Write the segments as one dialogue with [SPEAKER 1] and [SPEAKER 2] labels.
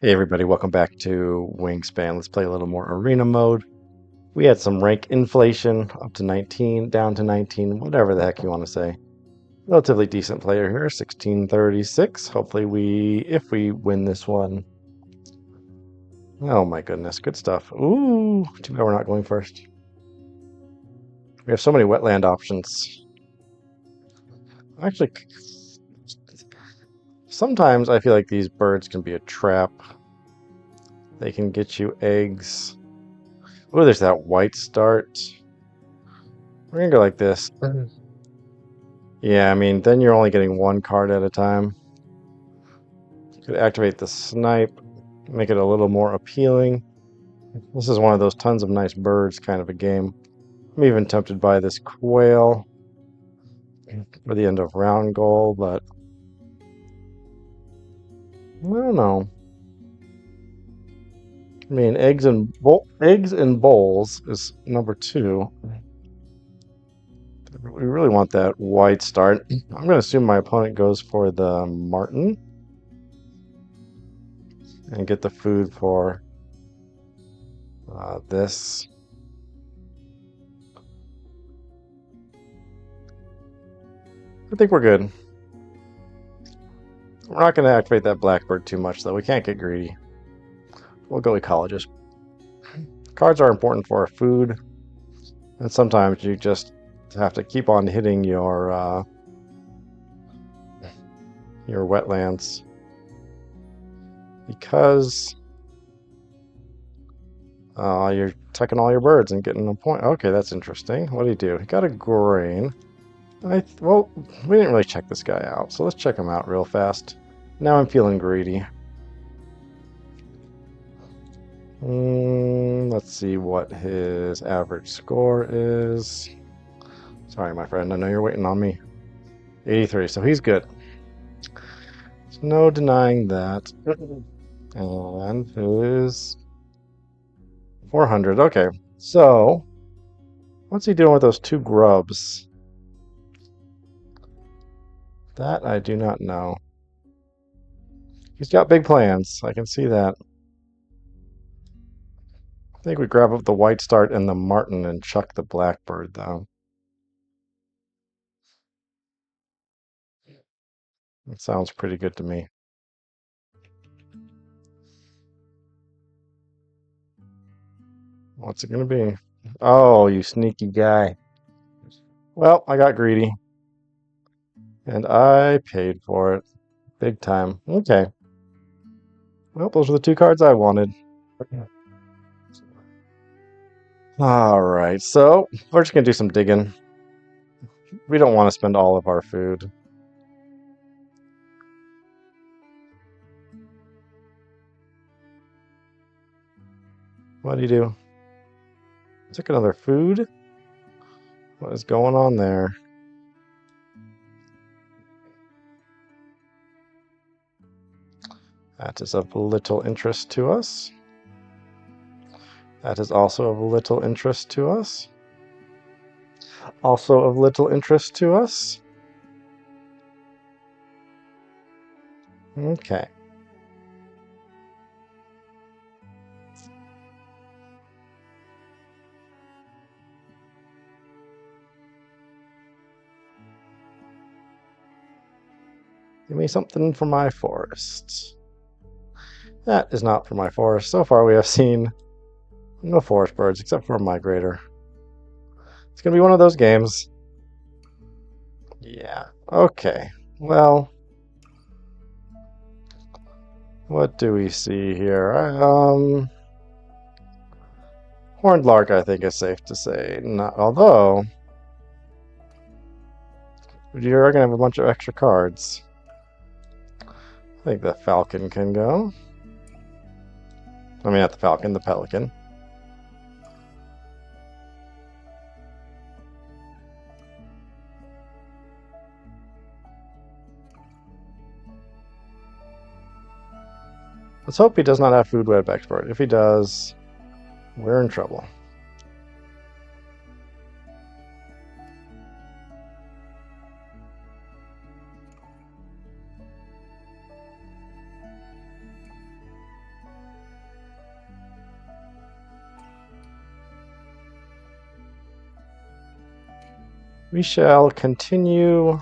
[SPEAKER 1] Hey everybody, welcome back to Wingspan. Let's play a little more arena mode. We had some rank inflation, up to 19, down to 19, whatever the heck you want to say. Relatively decent player here, 1636. Hopefully if we win this one. Oh my goodness, good stuff. Ooh, too bad we're not going first. We have so many wetland options. Actually, sometimes I feel like these birds can be a trap. They can get you eggs. Oh, there's that white start. We're gonna go like this. Yeah, I mean, then you're only getting one card at a time. Could activate the snipe, make it a little more appealing. This is one of those tons of nice birds kind of a game. I'm even tempted by this quail for the end of round goal, but I don't know. I mean, eggs and bowls is number 2. We really want that white start. I'm going to assume my opponent goes for the marten and get the food for this. I think we're good. We're not going to activate that blackbird too much, though. We can't get greedy. We'll go ecologist. Cards are important for our food, and sometimes you just have to keep on hitting your wetlands because you're taking all your birds and getting a point. Okay, that's interesting. What do you do? He got a grain. Well, we didn't really check this guy out, so let's check him out real fast. Now I'm feeling greedy. Let's see what his average score is. Sorry, my friend. I know you're waiting on me. 83, so he's good. There's no denying that. And his 400. Okay, so what's he doing with those 2 grubs? That I do not know. He's got big plans. I can see that. I think we grab up the white start and the marten and chuck the blackbird, though. That sounds pretty good to me. What's it going to be? Oh, you sneaky guy. Well, I got greedy. And I paid for it. Big time. Okay. Well, those are the 2 cards I wanted. Alright, so we're just going to do some digging. We don't want to spend all of our food. What do you do? Took another food? What is going on there? That is of little interest to us. That is also of little interest to us. Also of little interest to us. Okay. Give me something for my forest. That is not for my forest. So far we have seen no forest birds except for a migrator. It's going to be one of those games. Yeah. Okay. Well, what do we see here? Horned lark, I think, is safe to say. Not, although, you're going to have a bunch of extra cards. I think the falcon can go. I mean, not the falcon, the pelican. Let's hope he does not have food web export. If he does, we're in trouble. We shall continue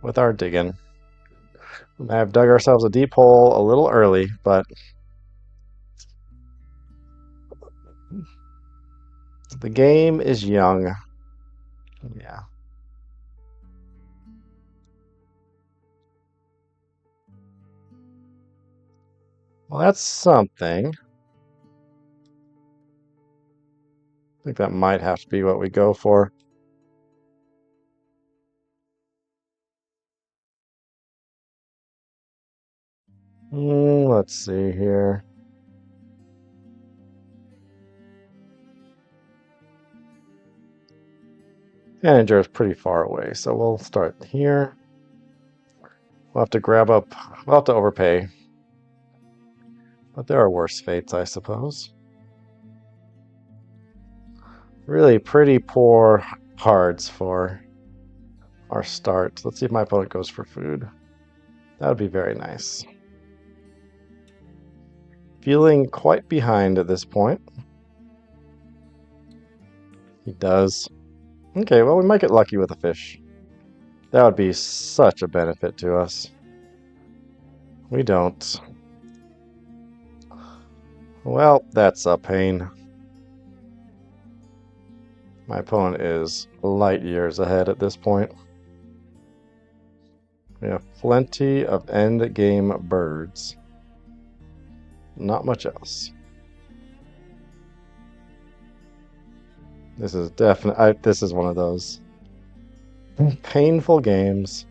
[SPEAKER 1] with our digging. We may have dug ourselves a deep hole a little early, but the game is young. Yeah. Well, that's something. I think that might have to be what we go for. Let's see here. Manager is pretty far away, so we'll start here. We'll have to we'll have to overpay. But there are worse fates, I suppose. Really pretty poor cards for our start. Let's see if my opponent goes for food. That would be very nice. Feeling quite behind at this point. He does. Okay, well, we might get lucky with a fish. That would be such a benefit to us. We don't. Well, that's a pain. My opponent is light years ahead at this point. We have plenty of end game birds. Not much else. This is definitely, this is one of those painful games.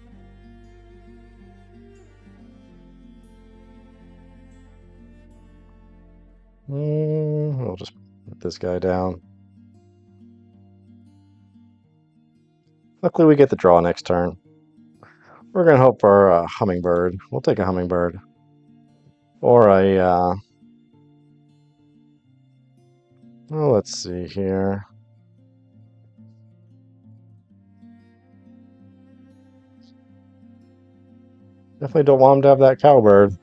[SPEAKER 1] We'll just put this guy down. Luckily, we get the draw next turn. We're going to hope for a hummingbird. We'll take a hummingbird. Or a, well, let's see here. Definitely don't want him to have that cowbird.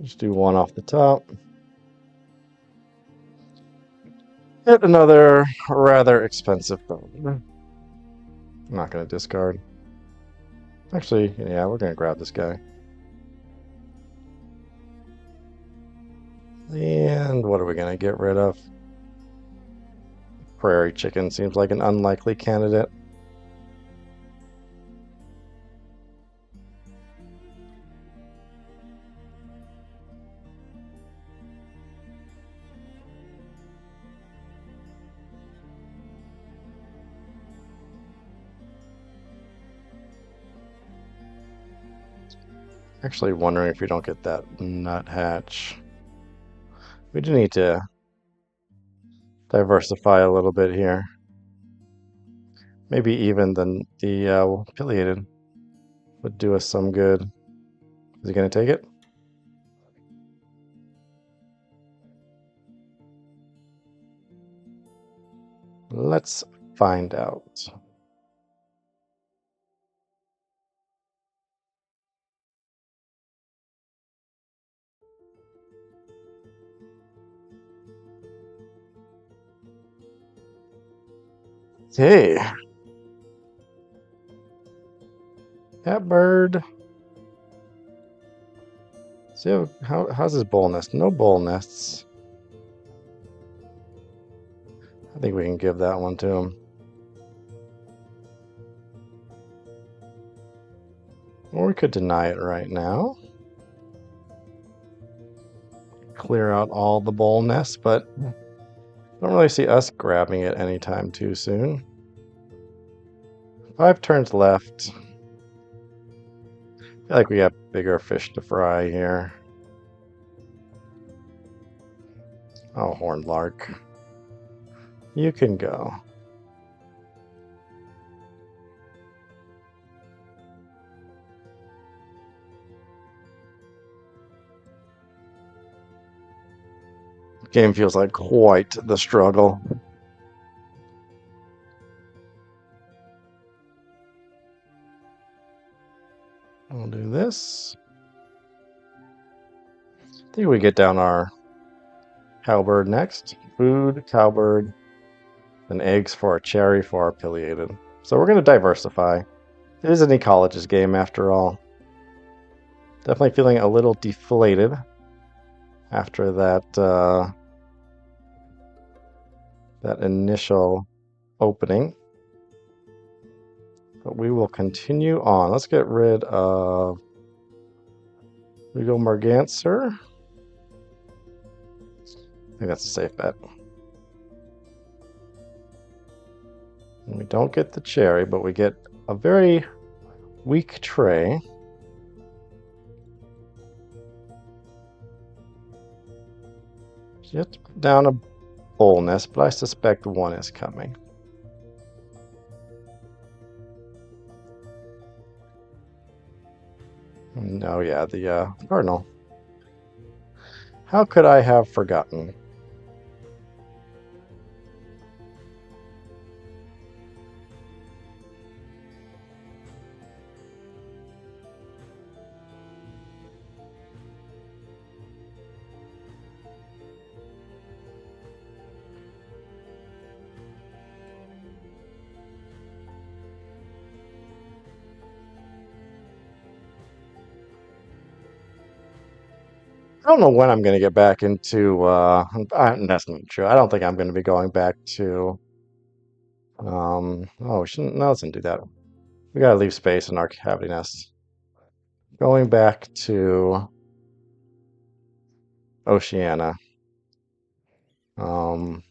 [SPEAKER 1] Just do one off the top. Hit another rather expensive bird. I'm not going to discard. Actually, yeah, we're going to grab this guy. And what are we going to get rid of? Prairie chicken seems like an unlikely candidate. Actually wondering if we don't get that nuthatch. We do need to diversify a little bit here. Maybe even the pileated would do us some good. Is he going to take it? Let's find out. Hey, that bird. See how's his bull nest? No bull nests. I think we can give that one to him. Or we could deny it right now. Clear out all the bull nests, but I don't really see us grabbing it anytime too soon. 5 turns left. I feel like we have bigger fish to fry here. Oh, horned lark. You can go. Game feels like quite the struggle. We'll do this. I think we get down our cowbird next. food, cowbird, and eggs for a cherry for our pileated. So we're going to diversify. It is an ecology's game after all. Definitely feeling a little deflated after that that initial opening. But we will continue on. Let's get rid of Regal Merganser. I think that's a safe bet. And we don't get the cherry, but we get a very weak tray. So you have to put down a boldness, but I suspect one is coming. Oh yeah, the cardinal. How could I have forgotten? I don't know when I'm going to get back into, that's not true. I don't think I'm going to be going back to, oh, we shouldn't, no, let's not do that. We got to leave space in our cavity nest. Going back to Oceania. For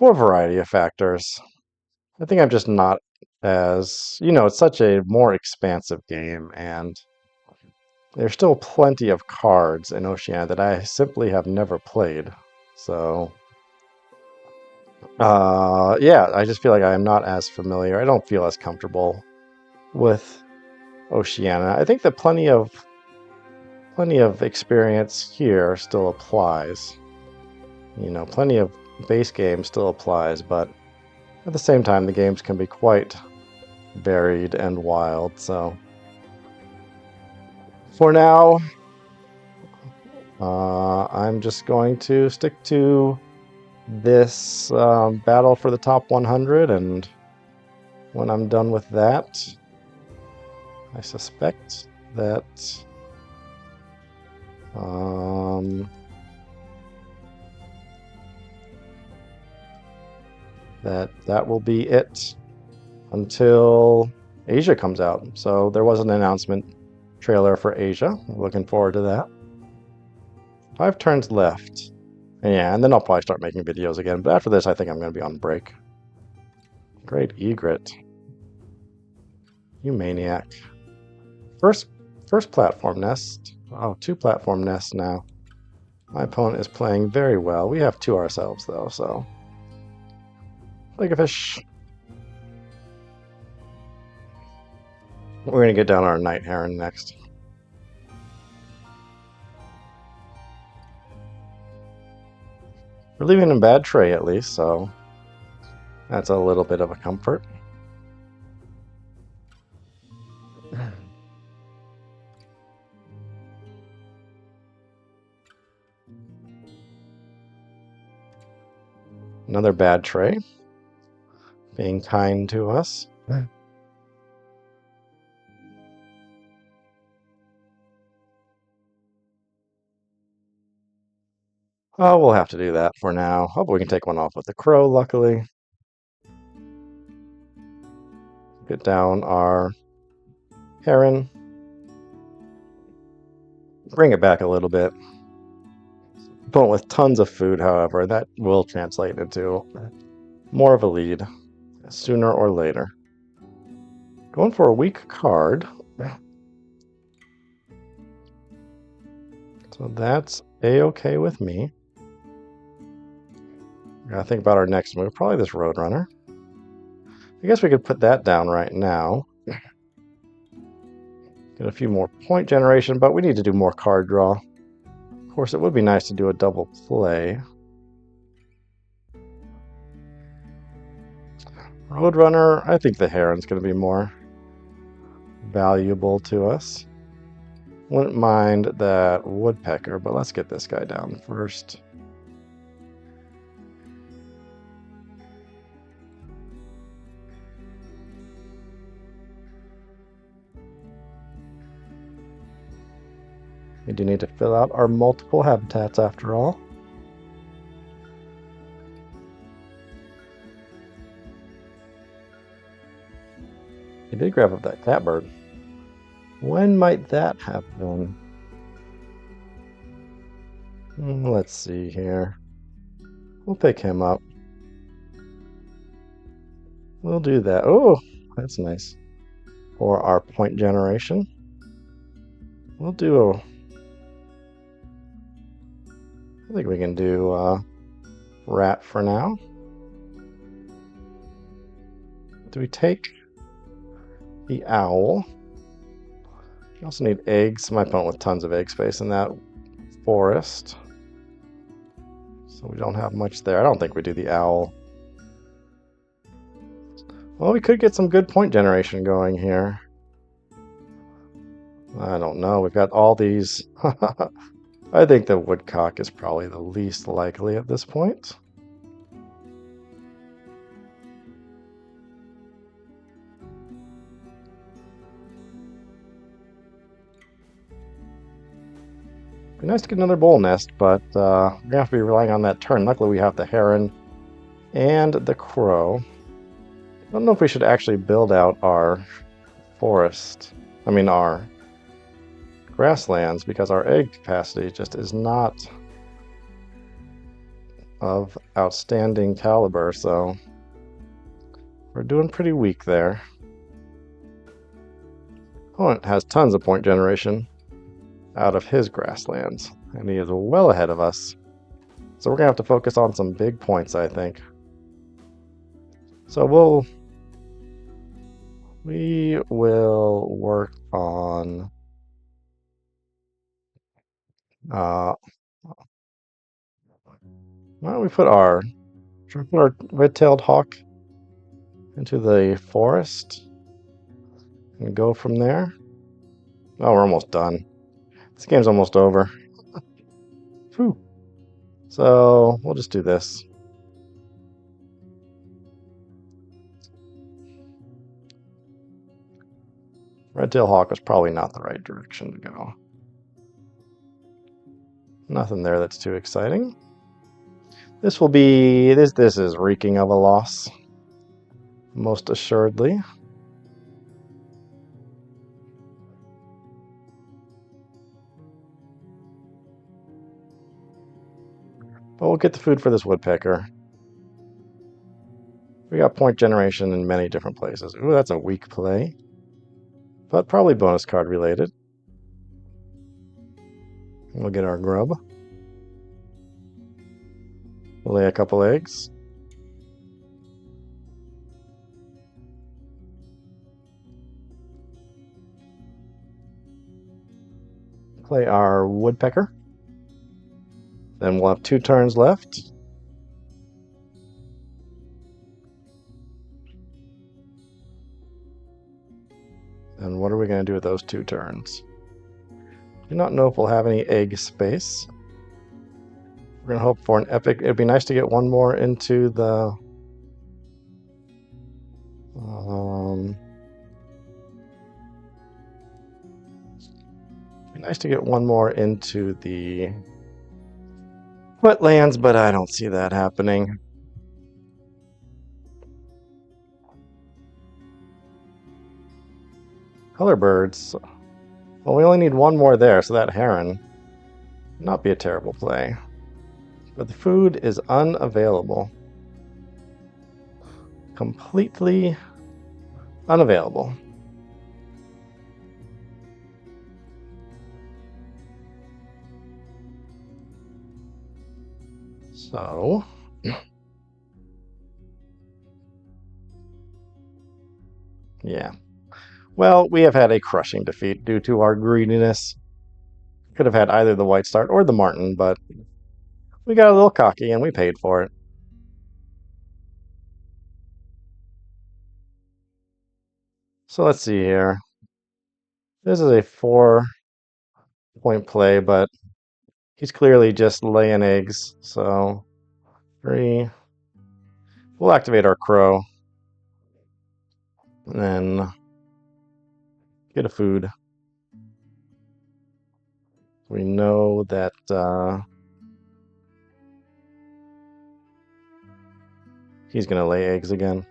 [SPEAKER 1] a variety of factors. I think I'm just not as, it's such a more expansive game, and there's still plenty of cards in Oceania that I simply have never played. So, yeah, I just feel like I am not as familiar. I don't feel as comfortable with Oceania. I think that plenty of experience here still applies. Plenty of base game still applies, but at the same time, the games can be quite varied and wild. So for now, I'm just going to stick to this battle for the top 100, and when I'm done with that, I suspect that that will be it until Asia comes out. So there was an announcement trailer for Asia. Looking forward to that. 5 turns left. Yeah, and then I'll probably start making videos again. But after this, I think I'm going to be on break. Great egret. You maniac. First platform nest. Oh, 2 platform nests now. My opponent is playing very well. We have 2 ourselves, though, so... like a fish. We're going to get down our night heron next. We're leaving a bad tray at least, so that's a little bit of a comfort. Another bad tray. Being kind to us. Oh, we'll have to do that for now. Hope we can take one off with the crow, luckily. Get down our heron. Bring it back a little bit. Opponent with tons of food, however, that will translate into more of a lead sooner or later. Going for a weak card. So that's a-okay with me. Gotta think about our next move. Probably this Roadrunner. I guess we could put that down right now. Get a few more point generation, but we need to do more card draw. Of course, it would be nice to do a double play. Roadrunner, I think the Heron's going to be more valuable to us. Wouldn't mind that Woodpecker, but let's get this guy down first. We do need to fill out our multiple habitats after all. He did grab up that catbird. When might that happen? Let's see here. We'll pick him up. We'll do that. Oh, that's nice. For our point generation, we'll do I think we can do rat for now. Do we take the owl? We also need eggs. My opponent with tons of egg space in that forest. So we don't have much there. I don't think we do the owl. Well, we could get some good point generation going here. I don't know. We've got all these. I think the woodcock is probably the least likely at this point. Be nice to get another bowl nest, but we're going to have to be relying on that turn. Luckily, we have the heron and the crow. I don't know if we should actually build out our forest. I mean, our grasslands, because our egg capacity just is not of outstanding caliber, so we're doing pretty weak there. Opponent has tons of point generation out of his grasslands, and he is well ahead of us. So we're going to have to focus on some big points, I think. So we will work on why don't we put our red-tailed hawk into the forest and go from there. Oh, we're almost done. This game's almost over. Whew. So we'll just do this. Red-tailed hawk was probably not the right direction to go. Nothing there that's too exciting. This will be this is reeking of a loss. Most assuredly. But we'll get the food for this woodpecker. We got point generation in many different places. Ooh, that's a weak play. But probably bonus card related. We'll get our grub. We'll lay a couple eggs. Play our woodpecker. Then we'll have 2 turns left. And what are we going to do with those 2 turns? Do not know if we'll have any egg space. We're going to hope for an epic. It'd be nice to get one more into the be nice to get one more into the wetlands, but I don't see that happening. Color birds. Well, we only need one more there, so that heron would not be a terrible play. But the food is unavailable. Completely unavailable. So yeah. Well, we have had a crushing defeat due to our greediness. Could have had either the white start or the marten, but we got a little cocky and we paid for it. So let's see here. This is a 4-point play, but he's clearly just laying eggs. So 3. We'll activate our crow. And then get a food. We know that he's going to lay eggs again.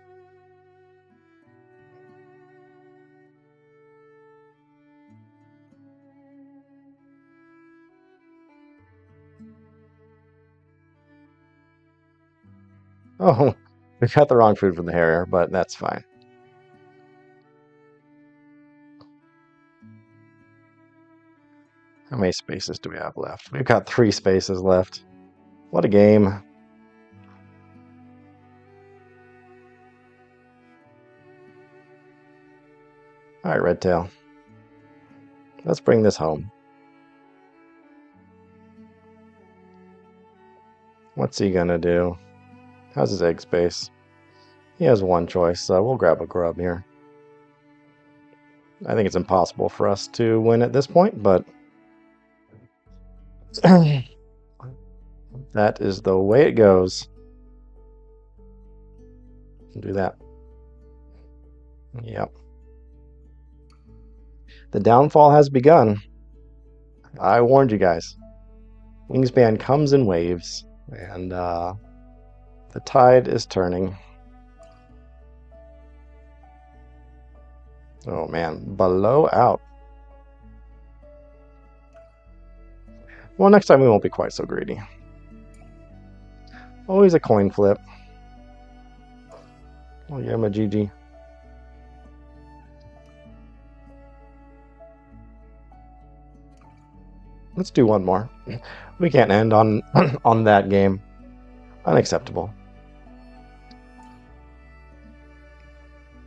[SPEAKER 1] Oh, we got the wrong food for the harrier, but that's fine. How many spaces do we have left? We've got 3 spaces left. What a game. All right, Redtail. Let's bring this home. What's he gonna do? How's his egg space? He has 1 choice, so we'll grab a grub here. I think it's impossible for us to win at this point, but that is the way it goes. Do that. Yep. The downfall has begun. I warned you guys. Wingspan comes in waves, and the tide is turning. Oh man, below out. Well, next time we won't be quite so greedy. Always a coin flip. Oh yeah, my GG. Let's do 1 more. We can't end on on that game. Unacceptable.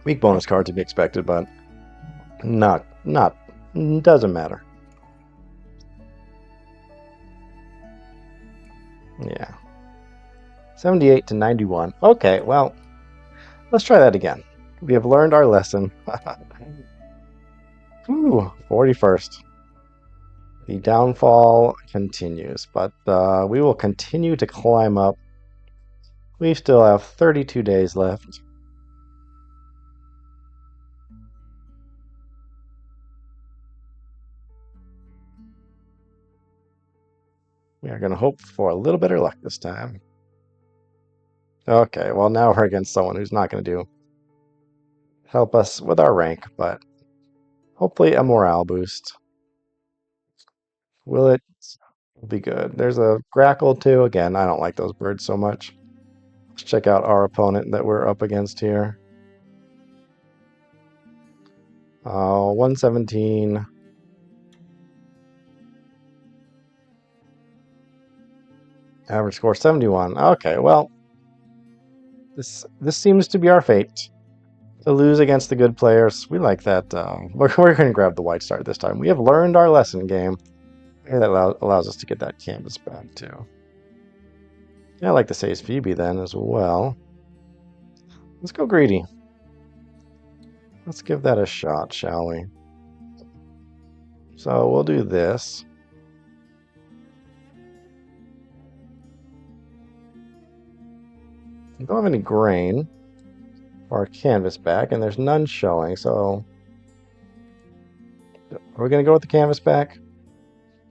[SPEAKER 1] Weak bonus card to be expected, but doesn't matter. Yeah. 78 to 91. Okay, well, let's try that again. We have learned our lesson. Ooh, 41st. The downfall continues, but we will continue to climb up. We still have 32 days left. We are going to hope for a little better luck this time. Okay, well now we're against someone who's not going to help us with our rank, but hopefully a morale boost. Will it be good? There's a grackle too. Again, I don't like those birds so much. Let's check out our opponent that we're up against here. 117. Average score 71. Okay, well, this seems to be our fate. To lose against the good players. We like that. We're going to grab the white star this time. We have learned our lesson, game. And that allows us to get that canvas back, too. Yeah, I like the Say's Phoebe then as well. Let's go greedy. Let's give that a shot, shall we? So we'll do this. We don't have any grain or canvas back, and there's none showing, so are we going to go with the canvas back?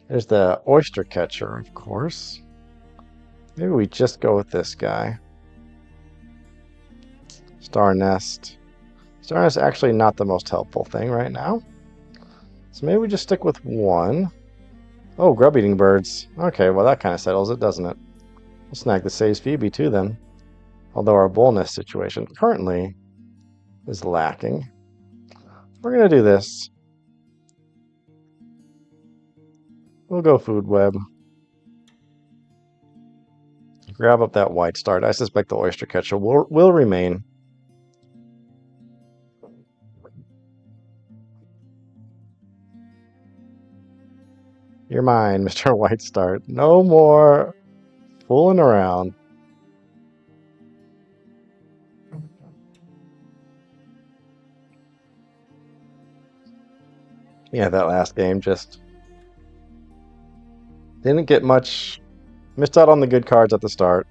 [SPEAKER 1] There's the oyster catcher, of course. Maybe we just go with this guy. Star Nest. Star Nest is actually not the most helpful thing right now. So maybe we just stick with 1. Oh, grub eating birds. Okay, well that kind of settles it, doesn't it? We'll snag the Say's Phoebe too then. Although our bull nest situation currently is lacking. We're going to do this. We'll go food web. Grab up that white start. I suspect the oyster catcher will remain. You're mine, Mr. White Start. No more fooling around. Yeah, that last game just didn't get much. Missed out on the good cards at the start.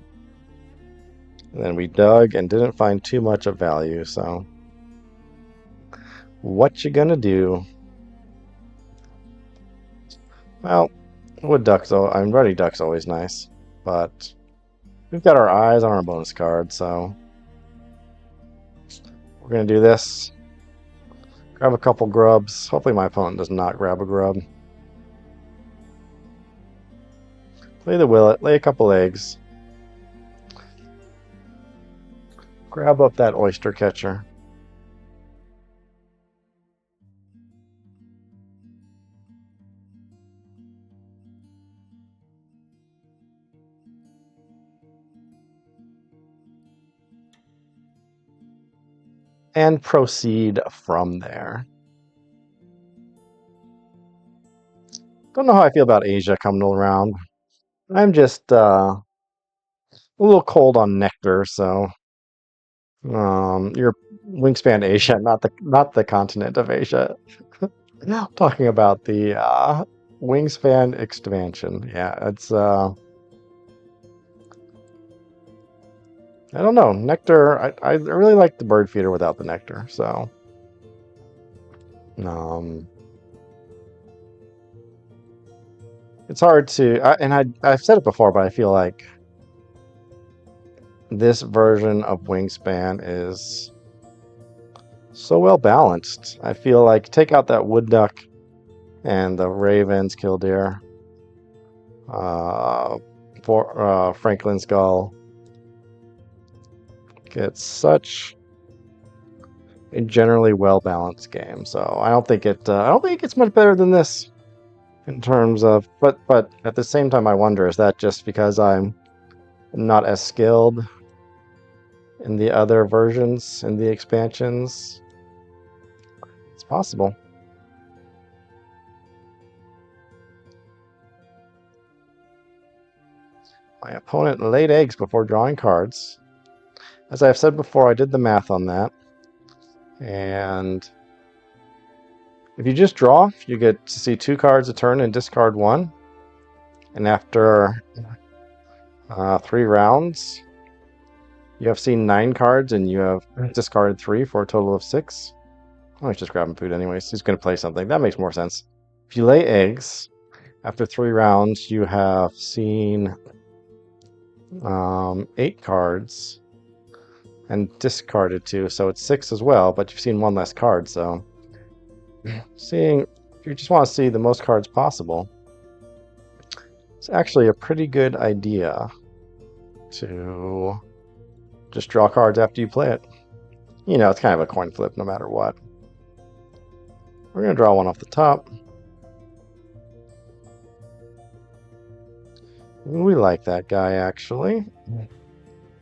[SPEAKER 1] And then we dug and didn't find too much of value, so what you gonna do? Well, Wood duck's, I mean, ruddy duck's always nice, but we've got our eyes on our bonus card, so we're gonna do this. Grab a couple grubs. Hopefully my opponent does not grab a grub. Play the willet, lay a couple eggs. Grab up that oyster catcher. And proceed from there. Don't know how I feel about Asia coming around. I'm just a little cold on nectar, so your Wingspan Asia, not the continent of Asia. No, talking about the Wingspan expansion. Yeah, it's I don't know. Nectar, I really like the bird feeder without the nectar, so um it's hard to I've said it before, but I feel like this version of Wingspan is so well balanced. I feel like take out that wood duck and the ravens, killdeer, for Franklin's Gull. It's such a generally well balanced game, so I don't think it gets much better than this in terms of. But at the same time, I wonder, is that just because I'm not as skilled in the other versions, in the expansions? It's possible. My opponent laid eggs before drawing cards. As I've said before, I did the math on that. And if you just draw, you get to see 2 cards a turn and discard 1. And after 3 rounds, you have seen 9 cards and you have discarded 3 for a total of 6. Oh, he's just grabbing food anyways. He's going to play something. That makes more sense. If you lay eggs, after 3 rounds, you have seen 8 cards and discarded 2, so it's 6 as well, but you've seen 1 less card, so if you just want to see the most cards possible, it's actually a pretty good idea to just draw cards after you play it. You know, it's kind of a coin flip no matter what. We're going to draw one off the top. We like that guy, actually.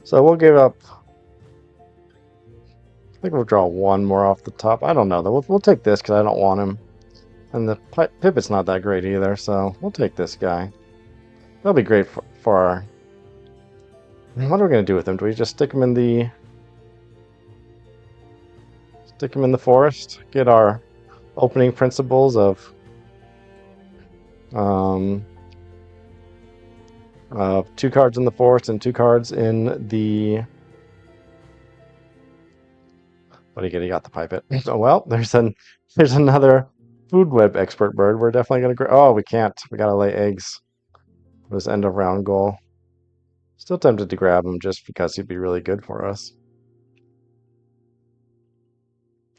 [SPEAKER 1] So we'll give up. I think we'll draw 1 more off the top. I don't know, though. We'll take this because I don't want him. And the pivot's not that great either, so we'll take this guy. That'll be great for our... What are we going to do with him? Do we just stick him in the... forest? Get our opening principles of... 2 cards in the forest and 2 cards in the... What do you get? He got the pipet. Oh, well, there's another food web expert bird. We're definitely going to... Oh, we can't. We got to lay eggs. For this end of round goal. Still tempted to grab him just because he'd be really good for us.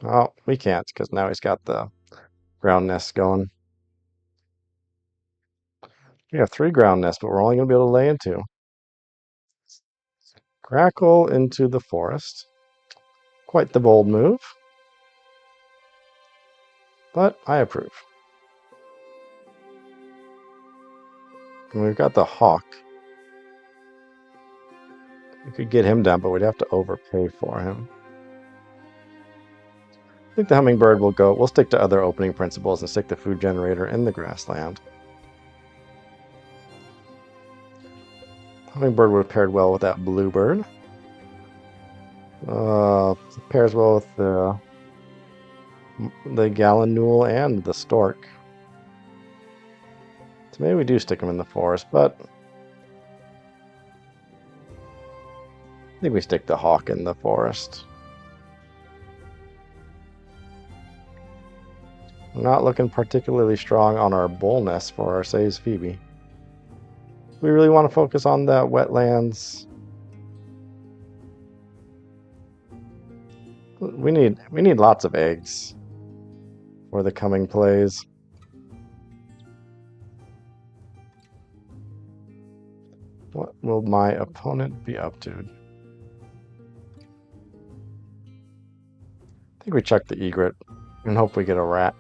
[SPEAKER 1] Oh, we can't because now he's got the ground nest going. We have 3 ground nests, but we're only going to be able to lay in 2. Crackle into the forest. Quite the bold move. But I approve. And we've got the hawk. We could get him down, but we'd have to overpay for him. I think the hummingbird will go. We'll stick to other opening principles and stick the food generator in the grassland. Hummingbird would have paired well with that bluebird. Pairs well with the gallinule and the stork. So maybe we do stick them in the forest, but I think we stick the hawk in the forest. We're not looking particularly strong on our bull nest for our Says Phoebe. We really want to focus on that wetlands. We need lots of eggs for the coming plays. What will my opponent be up to? I think we check the egret and hope we get a rat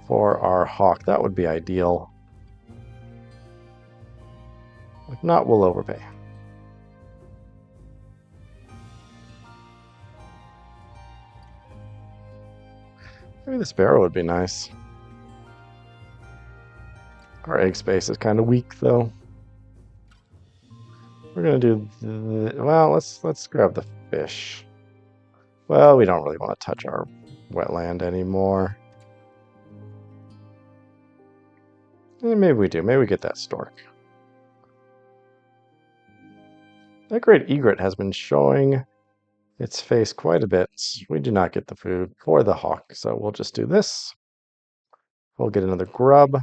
[SPEAKER 1] for our hawk. That would be ideal. If not, we'll overpay. Maybe the sparrow would be nice. Our egg space is kind of weak, though. We're gonna do well. Let's grab the fish. Well, we don't really want to touch our wetland anymore. Maybe we do. Maybe we get that stork. That great egret has been showing its face quite a bit. We do not get the food for the hawk, so we'll just do this. We'll get another grub.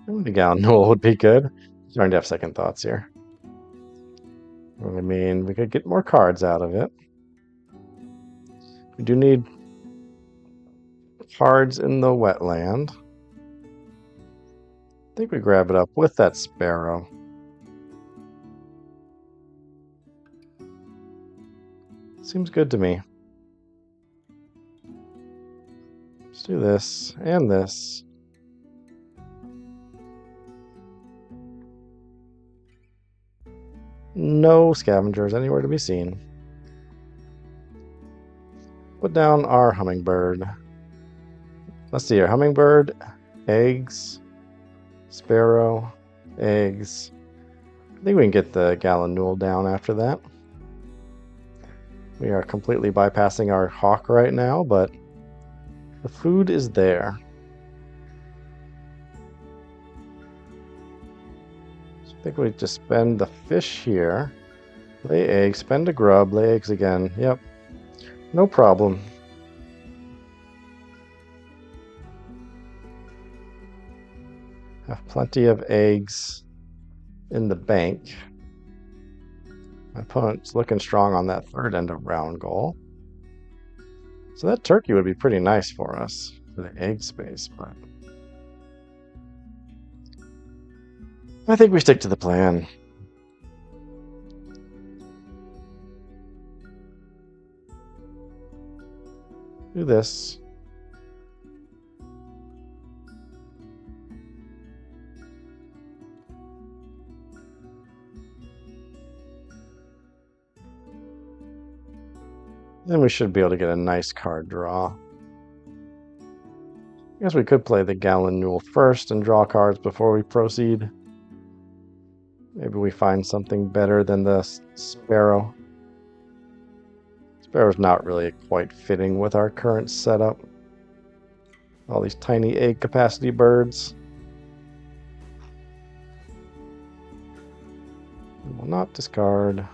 [SPEAKER 1] The Gallinule would be good. Starting to have second thoughts here. I mean, we could get more cards out of it. We do need cards in the wetland. I think we grab it up with that sparrow. Seems good to me. Let's do this and this. No scavengers anywhere to be seen. Put down our hummingbird. Let's see here. Hummingbird, eggs, sparrow, eggs. I think we can get the Gallinule down after that. We are completely bypassing our hawk right now, but the food is there. So I think we just spend the fish here. Lay eggs, spend a grub, lay eggs again. Yep, no problem. Have plenty of eggs in the bank. My opponent's looking strong on that third end of round goal. So that turkey would be pretty nice for us, for the egg space, but I think we stick to the plan. Do this. Then we should be able to get a nice card draw. I guess we could play the Gallinule first and draw cards before we proceed. Maybe we find something better than the sparrow. Sparrow's not really quite fitting with our current setup. All these tiny egg capacity birds. We will not discard.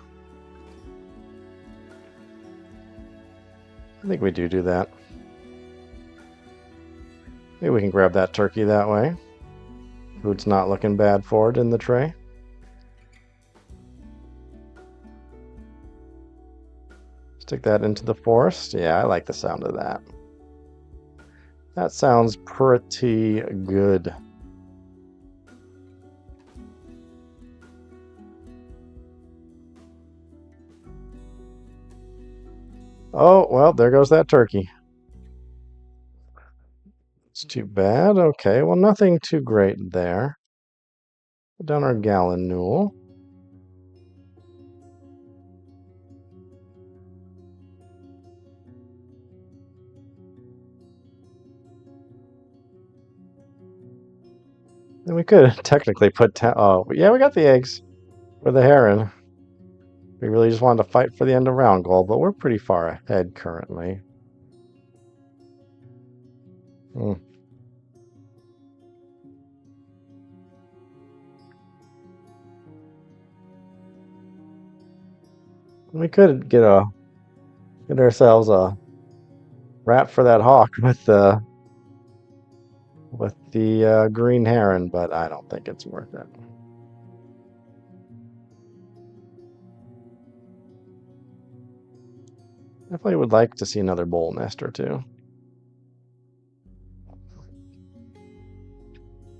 [SPEAKER 1] I think we do that. Maybe we can grab that turkey that way. Food's not looking bad for it in the tray. Stick that into the forest. Yeah, I like the sound of that. That sounds pretty good. Oh, well, there goes that turkey. It's too bad. Okay, well, nothing too great there. Put down our Gallinule. Then we could technically put... oh, yeah, we got the eggs for the heron. We really just wanted to fight for the end of round goal, but we're pretty far ahead currently. We could get a Get ourselves a rat for that hawk with the green heron, but I don't think it's worth it. Definitely would like to see another bowl nest or two.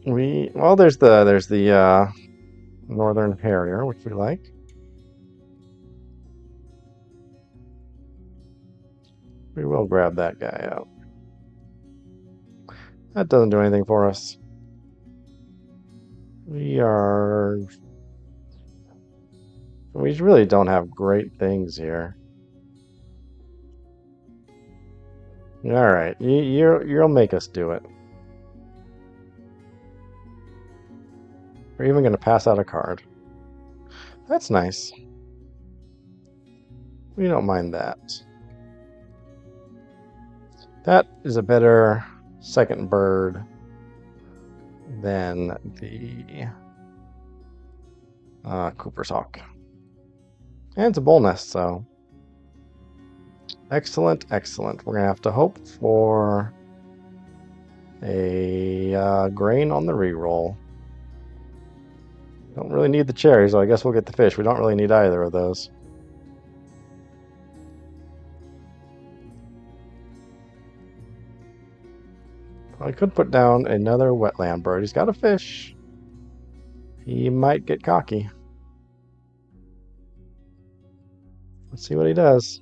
[SPEAKER 1] Well, there's the northern harrier, which we like. We will grab that guy out. That doesn't do anything for us. We really don't have great things here. All right, you'll make us do it. We're even going to pass out a card. That's nice. We don't mind that. That is a better second bird than the Cooper's Hawk. And it's a bowl nest, so excellent, excellent. We're going to have to hope for a grain on the reroll. Don't really need the cherries, so I guess we'll get the fish. We don't really need either of those. I could put down another wetland bird. He's got a fish. He might get cocky. Let's see what he does.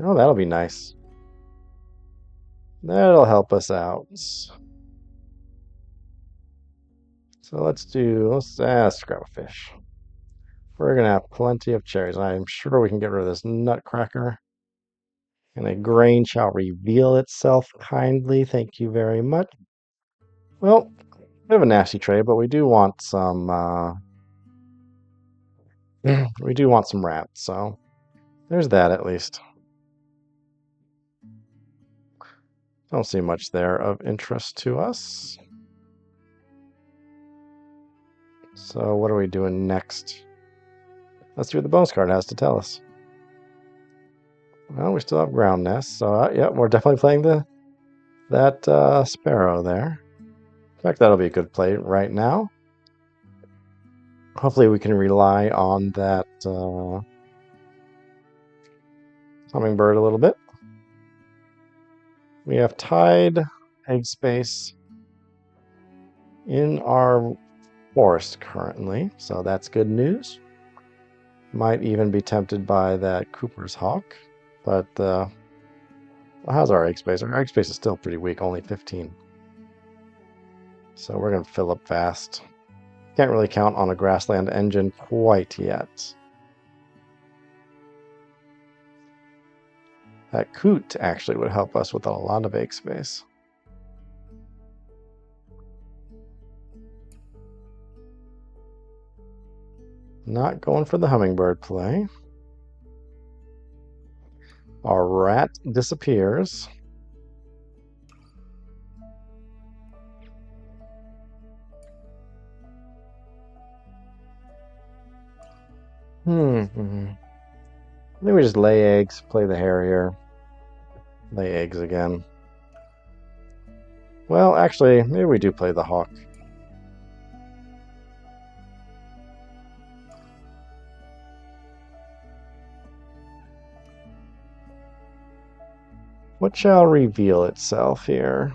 [SPEAKER 1] Oh, that'll be nice. That'll help us out. So let's grab a fish. We're gonna have plenty of cherries. I'm sure we can get rid of this nutcracker. And a grain shall reveal itself kindly. Thank you very much. Well, we have a nasty tray, but we do want some we do want some rats, so there's that at least. Don't see much there of interest to us. So what are we doing next? Let's see what the bonus card has to tell us. Well, we still have ground nests, so yeah, we're definitely playing that sparrow there. In fact, that'll be a good play right now. Hopefully we can rely on that hummingbird a little bit. We have tied egg space in our forest currently, so that's good news. Might even be tempted by that Cooper's Hawk, but how's our egg space? Our egg space is still pretty weak, only 15. So we're going to fill up fast. Can't really count on a grassland engine quite yet. That coot actually would help us with a lot of egg space. Not going for the hummingbird play. Our rat disappears. I think we just lay eggs, play the harrier, lay eggs again. Well, actually, maybe we do play the hawk. What shall reveal itself here?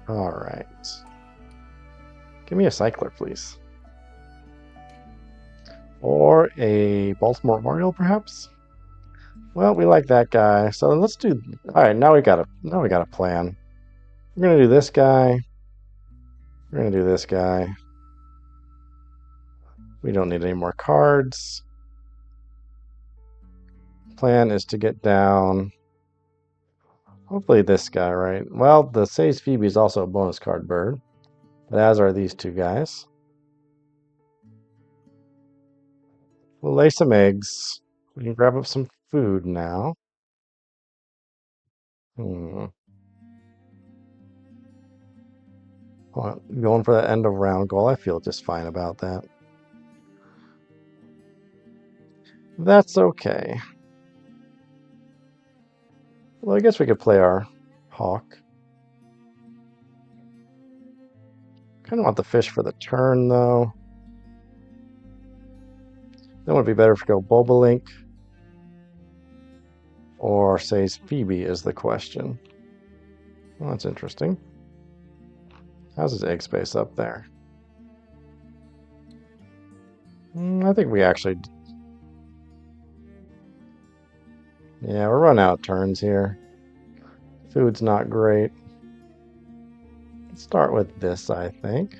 [SPEAKER 1] All right. Give me a cycler, please. Or a Baltimore Oriole, perhaps? Well, we like that guy, so let's do. All right, now we got a plan. We're gonna do this guy. We're gonna do this guy. We don't need any more cards. Plan is to get down. Hopefully this guy, right? Well, the Say's Phoebe is also a bonus card bird, but as are these two guys. We'll lay some eggs. We can grab up some food now. Hmm. Well, going for that end of round goal. I feel just fine about that. That's okay. Well, I guess we could play our hawk. Kind of want the fish for the turn, though. Then would it be better if we go Bobolink or says Phoebe is the question. Well, that's interesting. How's his egg space up there? I think we actually... Yeah, we're running out of turns here. Food's not great. Let's start with this, I think.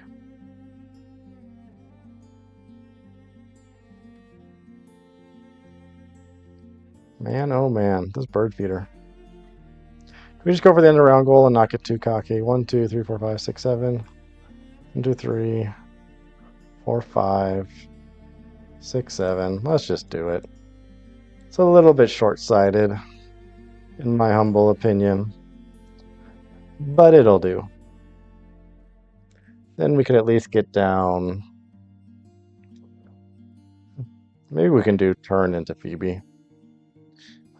[SPEAKER 1] Man, oh man, this bird feeder. Can we just go for the end of round goal and not get too cocky? 1, 2, 3, 4, 5, 6, 7. 1, 2, 3, 4, 5, 6, 7. Let's just do it. It's a little bit short-sighted, in my humble opinion. But it'll do. Then we can at least get down. Maybe we can do turn into Phoebe.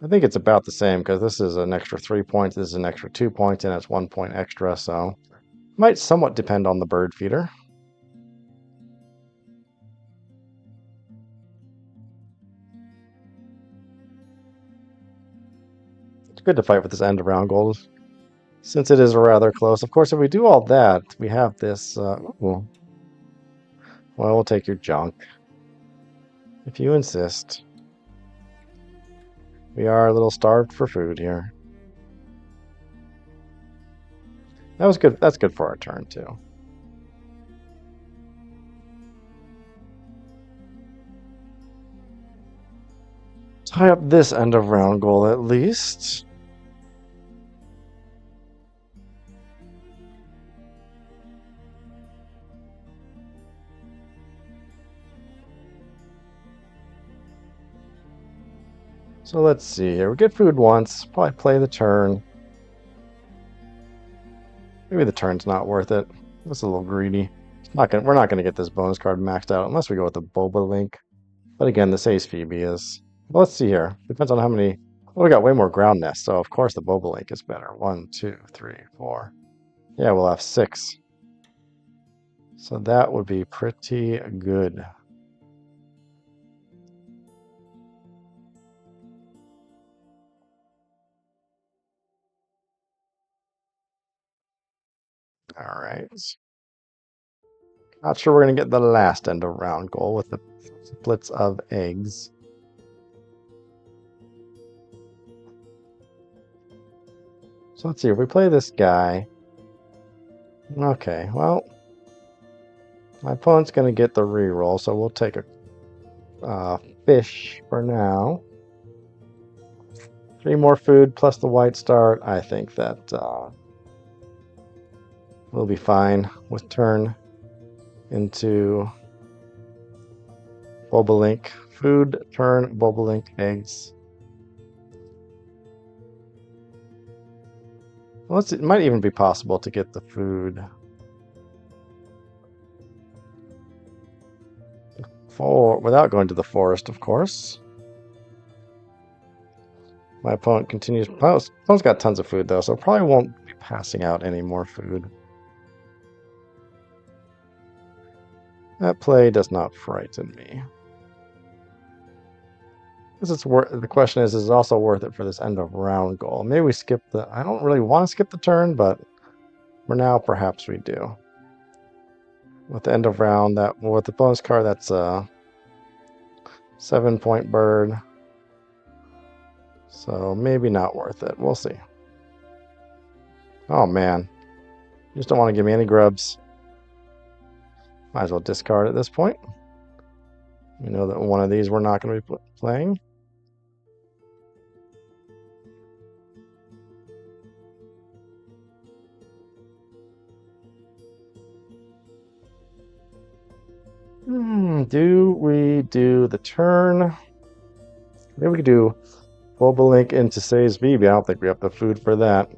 [SPEAKER 1] I think it's about the same because this is an extra 3 points, this is an extra 2 points, and it's 1 point extra, so might somewhat depend on the bird feeder. It's good to fight with this end of round goal since it is rather close. Of course, if we do all that, we have this. Well, we'll take your junk if you insist. We are a little starved for food here. That was good. That's good for our turn, too. Tie up this end of round goal at least. So let's see here. We get food once. Probably play the turn. Maybe the turn's not worth it. That's a little greedy. We're not gonna get this bonus card maxed out unless we go with the Bobolink. But again, the Ace Phoebe is. Well, let's see here. Depends on how many. Well, we got way more ground nests, so of course the Bobolink is better. 1, 2, 3, 4. Yeah, we'll have 6. So that would be pretty good. All right. Not sure we're going to get the last end of round goal with the splits of eggs. So let's see, if we play this guy. Okay, well, my opponent's going to get the reroll, so we'll take a fish for now. 3 more food plus the white start. I think that we'll be fine with turn into Bobolink. Food, turn, Bobolink, eggs. Well, it might even be possible to get the food without going to the forest, of course. My opponent continues. Opponent's got tons of food, though, so probably won't be passing out any more food. That play does not frighten me. The question is it also worth it for this end of round goal? Maybe we skip the... I don't really want to skip the turn, but for now, perhaps we do. With the end of round, with the bonus card, that's a 7-point bird. So maybe not worth it. We'll see. Oh, man. You just don't want to give me any grubs. Might as well discard at this point. We know that one of these we're not going to be playing. Do we do the turn? Maybe we could do Bobolink into Say's BB. I don't think we have the food for that.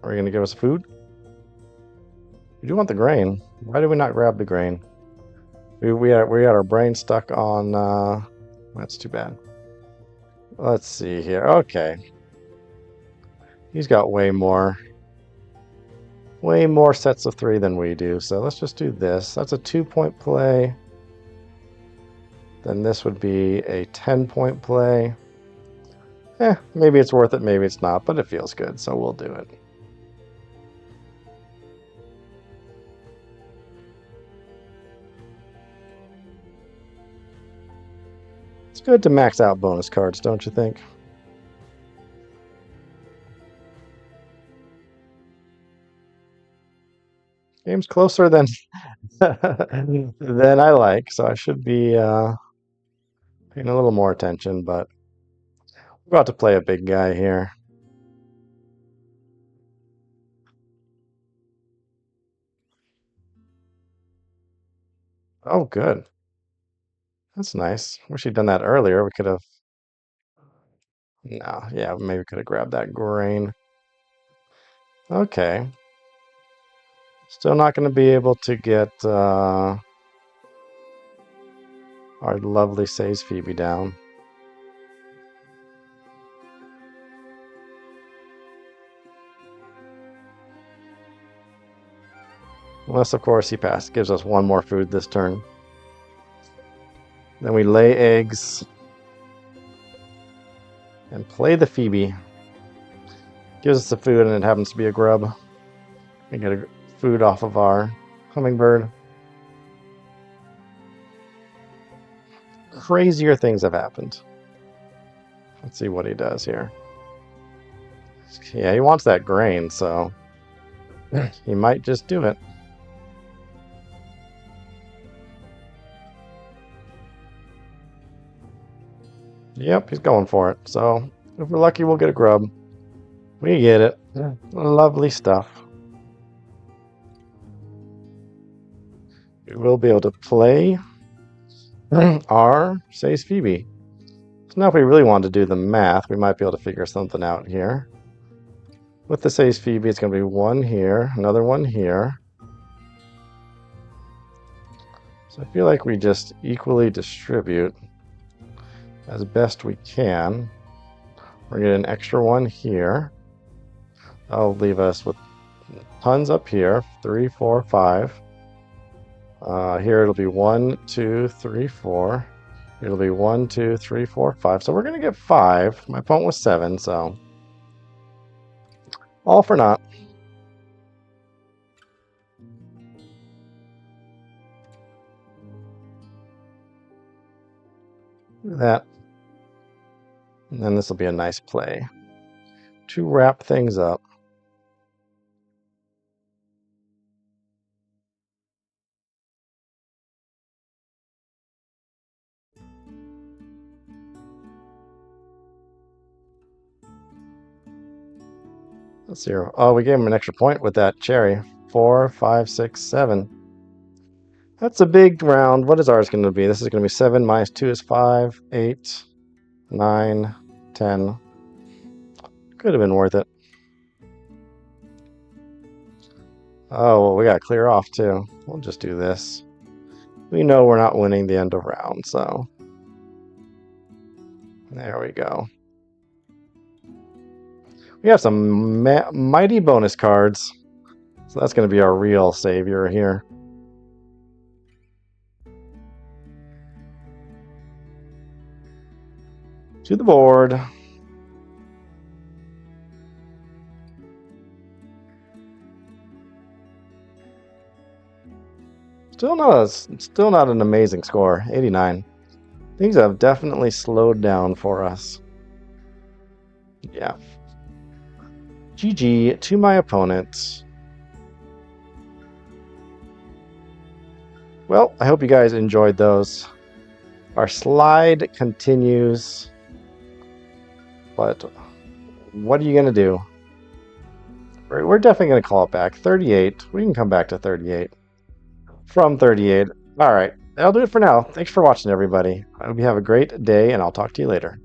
[SPEAKER 1] Are you going to give us food? We do want the grain. Why did we not grab the grain? We had our brain stuck on... that's too bad. Let's see here. Okay. He's got way more sets of 3 than we do. So let's just do this. That's a 2-point play. Then this would be a 10-point play. Maybe it's worth it, maybe it's not, but it feels good, so we'll do it. It's good to max out bonus cards, don't you think? Game's closer than than I like, so I should be paying a little more attention, but we're about to play a big guy here. Oh, good. That's nice. Wish he'd done that earlier. We could have... No, yeah, maybe we could have grabbed that grain. Okay. Still not going to be able to get our lovely Say's Phoebe down. Unless, of course, he gives us 1 more food this turn. Then we lay eggs and play the Phoebe. Gives us the food, and it happens to be a grub. We get a food off of our hummingbird. Crazier things have happened. Let's see what he does here. Yeah, he wants that grain, so he might just do it. Yep, he's going for it. So if we're lucky, we'll get a grub. We get it. Yeah. Lovely stuff. We will be able to play our Say's Phoebe. So now if we really want to do the math, we might be able to figure something out here. With the Say's Phoebe, it's going to be 1 here, another 1 here. So I feel like we just equally distribute as best we can. We're going to get an extra 1 here. That'll leave us with tons up here. 3, 4, 5. Here it'll be 1, 2, 3, 4. It'll be 1, 2, 3, 4, 5. So we're going to get 5. My opponent was 7, so all for naught. Look at that. And then this will be a nice play to wrap things up. Let's see. Oh, we gave him an extra point with that cherry. 4, 5, 6, 7. That's a big round. What is ours going to be? This is going to be 7 minus 2 is 5, 8, 9, 10. Could have been worth it. Oh, well, we got to clear off too. We'll just do this. We know we're not winning the end of round, so there we go. We have some mighty bonus cards, so that's going to be our real savior here. To the board. Still not an amazing score. 89. Things have definitely slowed down for us. Yeah. GG to my opponent. Well, I hope you guys enjoyed those. Our slide continues. But what are you going to do? We're definitely going to call it back. 38. We can come back to 38. From 38. All right. That'll do it for now. Thanks for watching, everybody. I hope you have a great day, and I'll talk to you later.